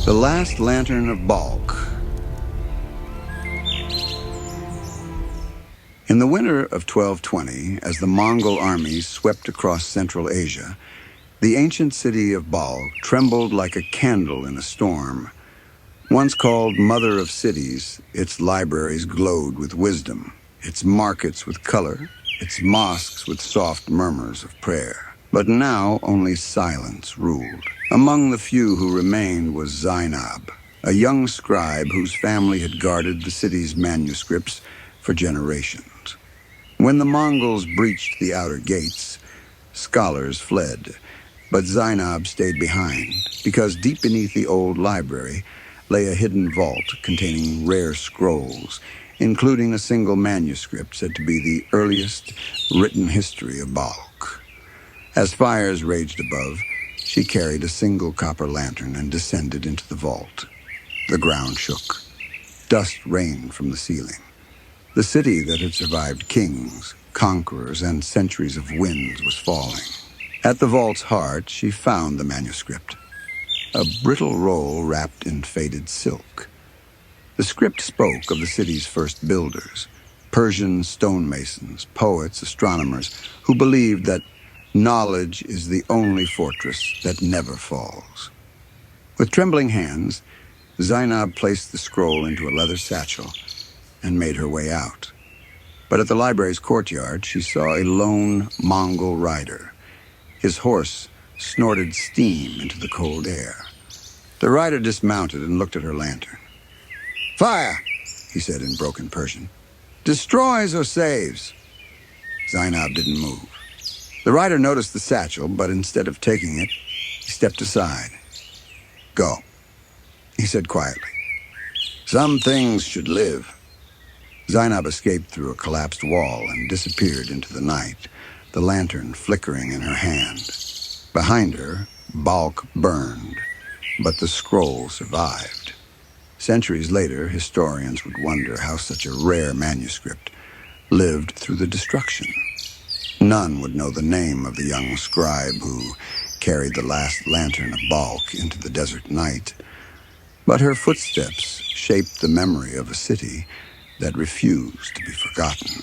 The Last Lantern of Balkh. In the winter of 1220, as the Mongol armies swept across Central Asia, the ancient city of Balkh trembled like a candle in a storm. Once called Mother of Cities, its libraries glowed with wisdom, its markets with color, its mosques with soft murmurs of prayer. But now only silence ruled. Among the few who remained was Zainab, a young scribe whose family had guarded the city's manuscripts for generations. When the Mongols breached the outer gates, scholars fled, but Zainab stayed behind because deep beneath the old library lay a hidden vault containing rare scrolls, including a single manuscript said to be the earliest written history of Balkh. As fires raged above, she carried a single copper lantern and descended into the vault. The ground shook. Dust rained from the ceiling. The city that had survived kings, conquerors, and centuries of winds was falling. At the vault's heart, she found the manuscript, a brittle roll wrapped in faded silk. The script spoke of the city's first builders, Persian stonemasons, poets, astronomers, who believed that knowledge is the only fortress that never falls. With trembling hands, Zainab placed the scroll into a leather satchel and made her way out. But at the library's courtyard, she saw a lone Mongol rider. His horse snorted steam into the cold air. The rider dismounted and looked at her lantern. "Fire," he said in broken Persian. "Destroys or saves?" Zainab didn't move. The rider noticed the satchel, but instead of taking it, he stepped aside. "Go," he said quietly. "Some things should live." Zainab escaped through a collapsed wall and disappeared into the night, the lantern flickering in her hand. Behind her, Balkh burned, but the scroll survived. Centuries later, historians would wonder how such a rare manuscript lived through the destruction. None would know the name of the young scribe who carried the last lantern of Balkh into the desert night, but her footsteps shaped the memory of a city that refused to be forgotten.